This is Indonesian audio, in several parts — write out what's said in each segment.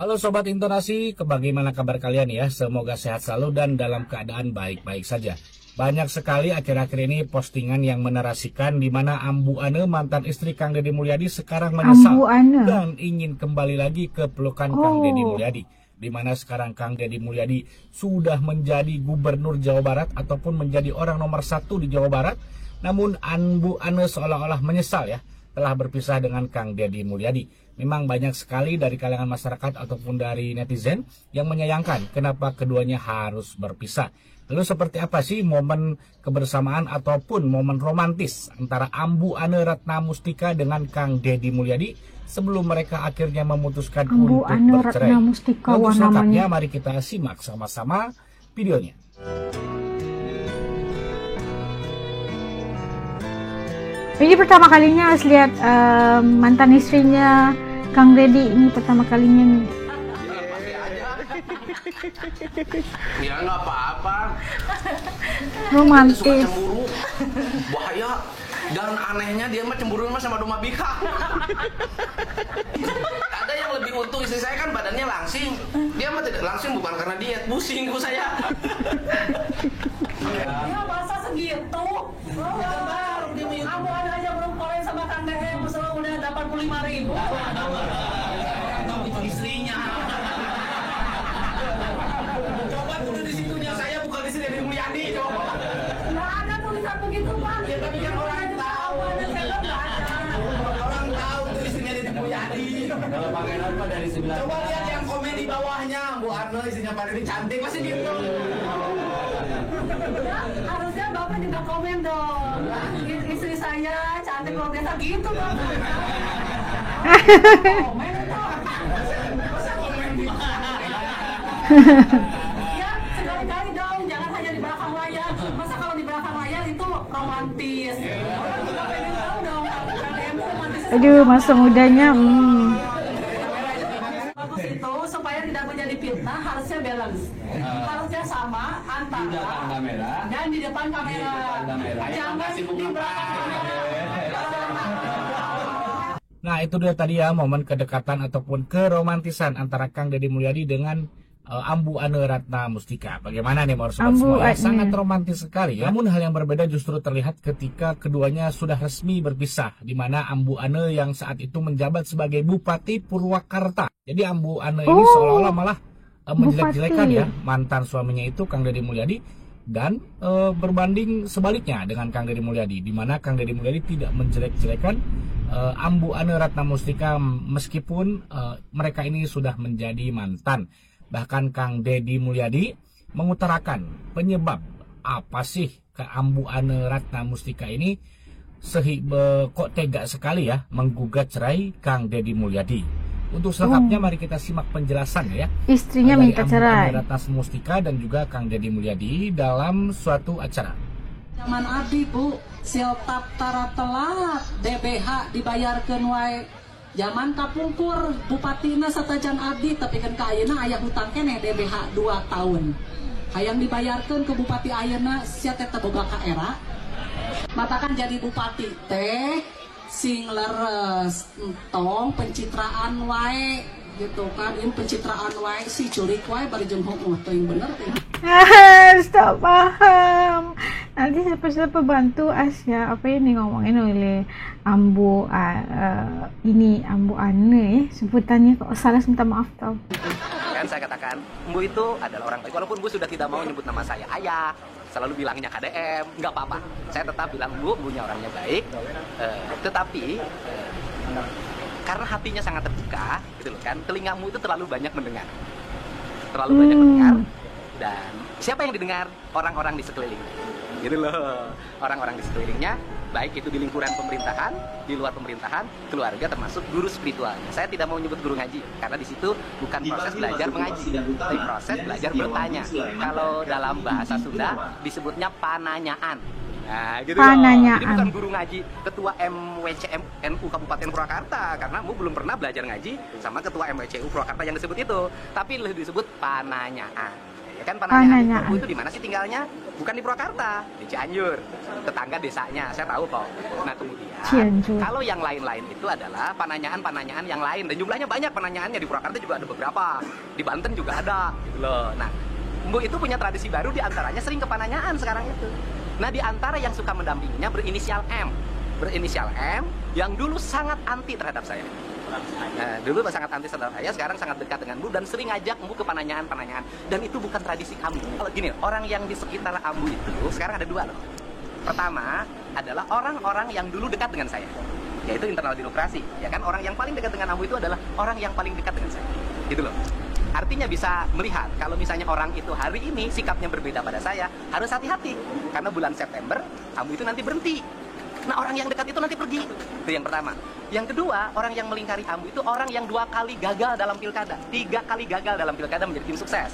Halo Sobat Intonasi, bagaimana kabar kalian ya? Semoga sehat selalu dan dalam keadaan baik-baik saja. Banyak sekali akhir-akhir ini postingan yang menarasikan di mana Ambu Ane, mantan istri Kang Deddy Mulyadi, sekarang menyesal dan ingin kembali lagi ke pelukan Kang Deddy Mulyadi. Di mana sekarang Kang Deddy Mulyadi sudah menjadi gubernur Jawa Barat ataupun menjadi orang nomor 1 di Jawa Barat. Namun Ambu Ane seolah-olah menyesal ya, telah berpisah dengan Kang Deddy Mulyadi. Memang banyak sekali dari kalangan masyarakat ataupun dari netizen yang menyayangkan kenapa keduanya harus berpisah. Lalu seperti apa sih momen kebersamaan ataupun momen romantis antara Ambu Ane Ratna Mustika dengan Kang Deddy Mulyadi sebelum mereka akhirnya memutuskan Ambu untuk Ane bercerai? Ratna Mustika, Untuk selengkapnya namanya. mari kita simak sama-sama videonya. Ini pertama kalinya harus lihat mantan istrinya Kang Deddy, ini pertama kalinya nih. Ya nggak apa-apa. Romantis. Suka cemburu, bahaya. Dan anehnya dia mah cemburu sama Doma Bika. Ada yang lebih untung, istri saya kan badannya langsing. Dia mah tidak langsing bukan karena diet, pusing ku saya. Ya masa segitu? Baru dia Ambu Ane aja belum kolen sama Kang Deddy, udah 85.000. Istrinya. Coba tulis di situnya, saya bukan istri dari Mulyadi, coba. Nggak ada tulisan begitu, Pak. Ya tapi kan orang tahu. Orang tahu itu istrinya dari Mulyadi. Kalau pakai apa dari sebelah? Coba lihat yang komen di bawahnya, Bu Ane istrinya Pak Deddy cantik, masih gitu. Ya, harusnya Bapak juga komen dong. Istri saya cantik luar biasa gitu, Bapak. Komen dong. Masa komen di Ya, sekali-kali dong, jangan hanya di belakang layar. Masa kalau di belakang layar itu romantis. Orang juga pengen tahu dong, Kang Deddy romantis. Aduh, masa mudanya. Bagus itu supaya tidak menjadi fitnah, harusnya balance. Harusnya sama Di belakang antara kamera. dan di depan kamera. Jangan di belakang kamera. Nah itu dia tadi ya momen kedekatan ataupun keromantisan antara Kang Deddy Mulyadi dengan Ambu Ane Ratna Mustika. Bagaimana nih menurut sobat Ambu semua ya? Ane. Sangat romantis sekali ya. Namun hal yang berbeda justru terlihat ketika keduanya sudah resmi berpisah, di mana Ambu Ane yang saat itu menjabat sebagai Bupati Purwakarta. Jadi Ambu Ane ini seolah-olah malah menjelek-jelekan ya mantan suaminya itu Kang Deddy Mulyadi, dan berbanding sebaliknya dengan Kang Deddy Mulyadi, di mana Kang Deddy Mulyadi tidak menjelek-jelekan Ambu Ane Ratna Mustika meskipun mereka ini sudah menjadi mantan. Bahkan Kang Deddy Mulyadi mengutarakan penyebab apa sih ke Ambu Ane Ratna Mustika ini kok tega sekali ya menggugat cerai Kang Deddy Mulyadi. Untuk selengkapnya mari kita simak penjelasan ya. Istrinya dari minta Ambu cerai. Ane Ratna Mustika dan juga Kang Deddy Mulyadi dalam suatu acara. Zaman abdi Bu, siltap tara telat, DBH dibayarkeun wae. Zaman kapungkur bupatina satajan abdi tapi kan ka ayeuna aya hutang keneh DBH 2 tahun. Hayang dibayarkeun ke bupati ayeuna sia teh teu boga ka era. Matakan jadi bupati teh sing leres entong pencitraan wae gitu kan, ini pencitraan wae si culik wae bari jeung heueuh teuing bener teh. Stop paham. Nanti siapa-siapa bantu Asya apa ini ngomongin oleh Ambu ini Ambu Ane sebutannya kok salah, minta maaf tau. Kan saya katakan, Bu itu adalah orang baik. Walaupun Bu sudah tidak mau nyebut nama saya ayah, selalu bilangnya KDM, nggak apa-apa. Saya tetap bilang Bunya orangnya baik. Tetapi karena hatinya sangat terbuka, gitu loh kan, telingamu itu terlalu banyak mendengar, dan siapa yang didengar? Orang-orang di sekeliling, gitu loh. Orang-orang di sekelilingnya, baik itu di lingkuran pemerintahan, di luar pemerintahan, keluarga termasuk guru spiritualnya. Saya tidak mau nyebut guru ngaji, karena di situ bukan proses belajar mengaji, tapi proses belajar bertanya. Kalau dalam bahasa Sunda disebutnya pananyaan. Nah, gitu loh. Jadi bukan guru ngaji, ketua MWCM NU Kabupaten Purwakarta, karena Bu belum pernah belajar ngaji sama ketua MWCU Purwakarta yang disebut itu, tapi lebih disebut pananyaan. kan Pananyaan Pananyaan. itu di mana sih tinggalnya? Bukan di Purwakarta, di Cianjur, tetangga desanya, saya tahu kok. Nah kemudian, Cianjur. kalau yang lain-lain itu adalah Pananyaan yang lain, dan jumlahnya banyak Pananyaannya. Di Purwakarta juga ada beberapa, di Banten juga ada, gitu loh. Nah, Embu itu punya tradisi baru, diantaranya sering ke Pananyaan sekarang itu. Nah, di antara yang suka mendampinginya berinisial M, yang dulu sangat anti terhadap saya. Nah, dulu sangat anti terhadap saya, sekarang sangat dekat dengan Ambu dan sering ngajak Ambu ke Pananyaan. Dan itu bukan tradisi kami. Kalau gini, orang yang di sekitar Ambu itu sekarang ada dua loh. Pertama adalah orang-orang yang dulu dekat dengan saya, yaitu internal birokrasi, ya kan? Orang yang paling dekat dengan Ambu itu adalah orang yang paling dekat dengan saya, gitu loh. Artinya bisa melihat kalau misalnya orang itu hari ini sikapnya berbeda pada saya, harus hati-hati karena bulan September Ambu itu nanti berhenti. Nah, orang yang dekat itu nanti pergi. Itu yang pertama. Yang kedua, orang yang melingkari Ambu itu orang yang 2 kali gagal dalam pilkada, 3 kali gagal dalam pilkada menjadi tim sukses.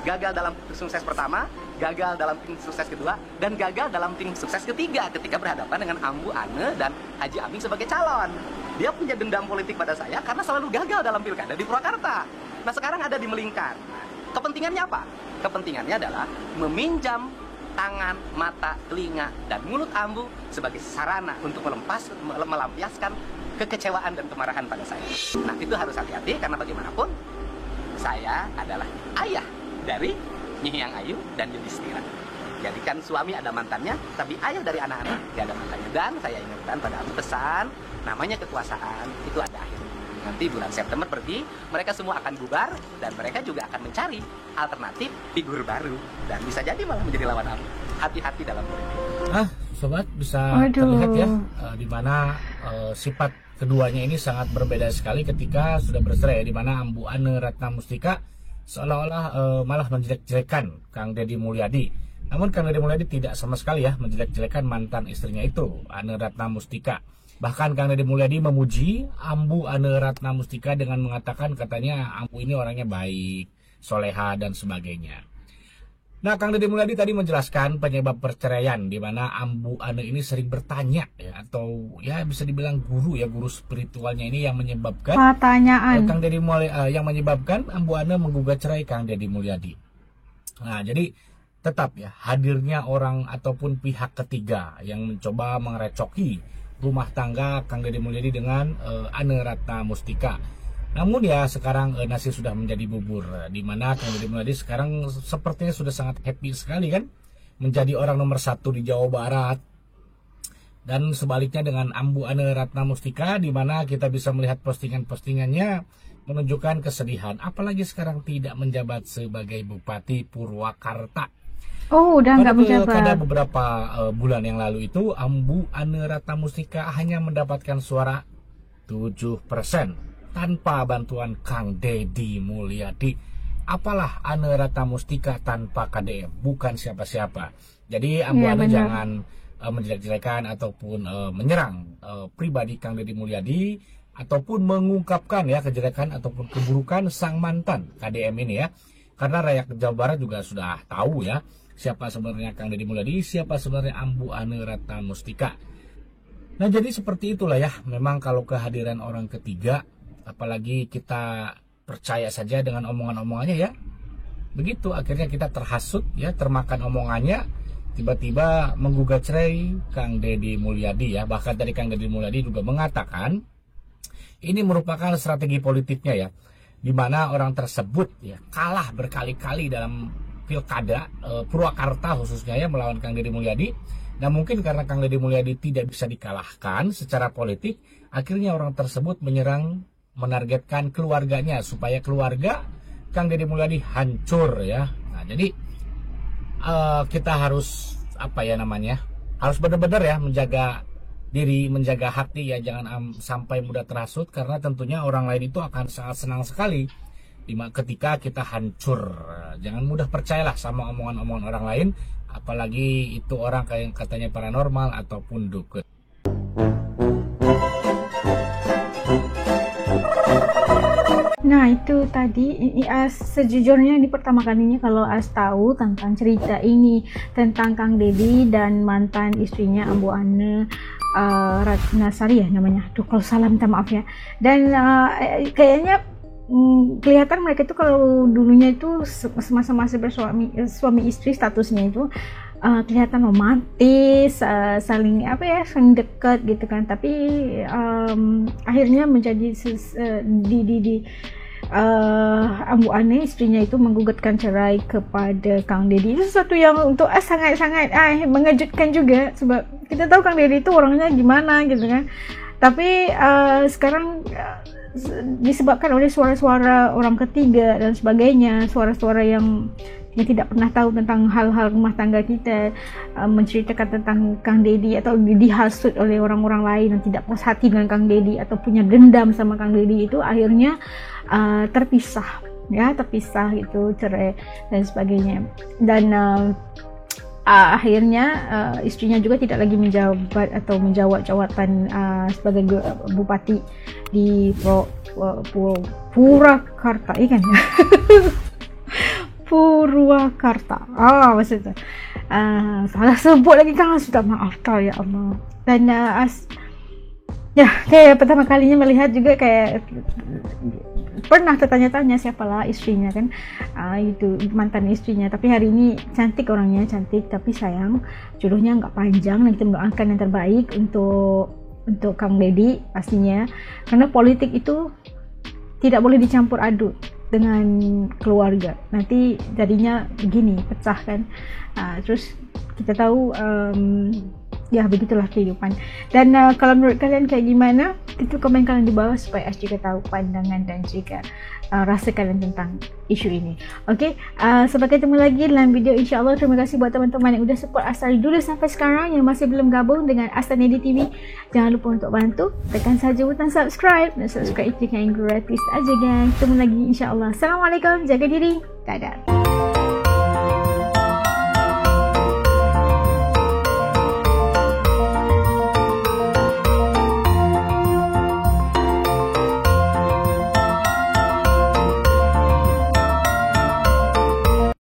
Gagal dalam tim sukses pertama, gagal dalam tim sukses kedua, dan gagal dalam tim sukses ketiga ketika berhadapan dengan Ambu Ane dan Haji Aming sebagai calon. Dia punya dendam politik pada saya karena selalu gagal dalam pilkada di Purwakarta. Nah, sekarang ada di Melingkar. Kepentingannya apa? Kepentingannya adalah meminjam tangan, mata, telinga, dan mulut Ambu sebagai sarana untuk melampiaskan kekecewaan dan kemarahan pada saya. Nah, itu harus hati-hati karena bagaimanapun saya adalah ayah dari Nyi Hyang Ayu dan Yudhistira. Jadi kan suami ada mantannya, tapi ayah dari anak-anak tidak ada mantannya. Dan saya ingatkan pada Ambu pesan, namanya kekuasaan itu ada akhirnya. Nanti bulan September pergi, mereka semua akan bubar dan mereka juga akan mencari alternatif figur baru dan bisa jadi malah menjadi lawan Ambu. Hati-hati dalam politik. Sobat bisa terlihat ya di mana sifat keduanya ini sangat berbeda sekali ketika sudah bercerai, di mana Ambu Ane Ratna Mustika seolah-olah malah menjelek-jelekan Kang Deddy Mulyadi. Namun Kang Deddy Mulyadi tidak sama sekali ya menjelek-jelekan mantan istrinya itu, Ane Ratna Mustika. Bahkan Kang Deddy Mulyadi memuji Ambu Ane Ratna Mustika dengan mengatakan katanya Ambu ini orangnya baik, soleha dan sebagainya. Nah, Kang Deddy Mulyadi tadi menjelaskan penyebab perceraian di mana Ambu Ane ini sering bertanya ya, atau ya bisa dibilang guru spiritualnya ini yang menyebabkan Pertanyaan. Kang Deddy Mulyadi yang menyebabkan Ambu Ane menggugat cerai Kang Deddy Mulyadi. Nah, jadi tetap ya hadirnya orang ataupun pihak ketiga yang mencoba merecoki rumah tangga Kang Deddy Mulyadi dengan Ane Ratna Mustika. Namun ya sekarang nasi sudah menjadi bubur, di mana Kang Deddy Mulyadi sekarang sepertinya sudah sangat happy sekali kan menjadi orang nomor 1 di Jawa Barat. Dan sebaliknya dengan Ambu Ane Ratna Mustika, di mana kita bisa melihat postingan-postingannya menunjukkan kesedihan, apalagi sekarang tidak menjabat sebagai Bupati Purwakarta. Oh, udah nggak menjabat. Pada beberapa bulan yang lalu itu Ambu Ane Ratna Mustika hanya mendapatkan suara 7% tanpa bantuan Kang Deddy Mulyadi. Apalah Ane Ratna Mustika tanpa KDM, bukan siapa-siapa. Jadi Ambu Ane jangan menjelek-jelekan ataupun menyerang pribadi Kang Deddy Mulyadi ataupun mengungkapkan ya kejelekan ataupun keburukan sang mantan KDM ini ya. Karena rakyat Jawa Barat juga sudah tahu ya siapa sebenarnya Kang Deddy Mulyadi, siapa sebenarnya Ambu Ane Ratna Mustika. Nah, jadi seperti itulah ya. Memang kalau kehadiran orang ketiga, apalagi kita percaya saja dengan omongan-omongannya ya. Begitu akhirnya kita terhasut ya, termakan omongannya, tiba-tiba menggugat cerai Kang Deddy Mulyadi ya. Bahkan dari Kang Deddy Mulyadi juga mengatakan ini merupakan strategi politiknya ya, di mana orang tersebut ya kalah berkali-kali dalam pilkada Purwakarta khususnya ya melawan Kang Deddy Mulyadi. Nah, mungkin karena Kang Deddy Mulyadi tidak bisa dikalahkan secara politik, akhirnya orang tersebut menyerang, menargetkan keluarganya supaya keluarga Kang Deddy Mulyadi hancur ya. Nah, jadi kita harus harus benar-benar ya menjaga diri, menjaga hati ya, jangan sampai mudah terhasut, karena tentunya orang lain itu akan sangat senang sekali ketika kita hancur. Jangan mudah percayalah sama omongan-omongan orang lain, apalagi itu orang kayak katanya paranormal ataupun dukun. Nah, itu tadi sejujurnya ini pertama kalinya kalau As tahu tentang cerita ini tentang Kang Deddy dan mantan istrinya Ambu Ane Ratnasari ya namanya. Aduh, kalau salah minta maaf ya. Dan kayaknya kelihatan mereka itu kalau dulunya itu semasa-masa suami istri statusnya itu kelihatan romantis, saling saling dekat gitu kan, tapi akhirnya menjadi Ambu Ane istrinya itu menggugatkan cerai kepada Kang Deddy. Itu sesuatu yang untuk sangat-sangat mengejutkan juga, sebab kita tahu Kang Deddy itu orangnya gimana gitu kan, tapi sekarang disebabkan oleh suara-suara orang ketiga dan sebagainya, suara-suara yang tidak pernah tahu tentang hal-hal rumah tangga kita, menceritakan tentang Kang Deddy atau dihasut oleh orang-orang lain yang tidak puas hati dengan Kang Deddy atau punya dendam sama Kang Deddy, itu akhirnya terpisah gitu, cerai dan sebagainya. Dan akhirnya istrinya juga tidak lagi menjabat atau menjawab jawatan sebagai bupati di Purwakarta, kan? Purwakarta. Maksudnya salah sebut lagi kan, sudah maaf ya Allah. Dan kayak pertama kalinya melihat juga kayak pernah tertanya-tanya siapalah istrinya kan, itu mantan istrinya, tapi hari ini cantik, orangnya cantik, tapi sayang jodohnya nggak panjang. Dan kita mendoakan yang terbaik untuk Kang Deddy pastinya, karena politik itu tidak boleh dicampur aduk dengan keluarga, nanti jadinya begini, pecah kan. Terus kita tahu begitulah kehidupan. Dan kalau menurut kalian kayak gimana, itu komen kalian di bawah supaya As juga tahu pandangan dan juga rasa kalian tentang isu ini. Oke, sampai ketemu lagi dalam video insyaAllah. Terima kasih buat teman-teman yang udah support As dari dulu sampai sekarang, yang masih belum gabung dengan As Nedi TV, jangan lupa untuk bantu tekan saja butang subscribe, dan subscribe itu yang gratis aja guys. Ketemu lagi insyaAllah. Assalamualaikum, jaga diri, dadah.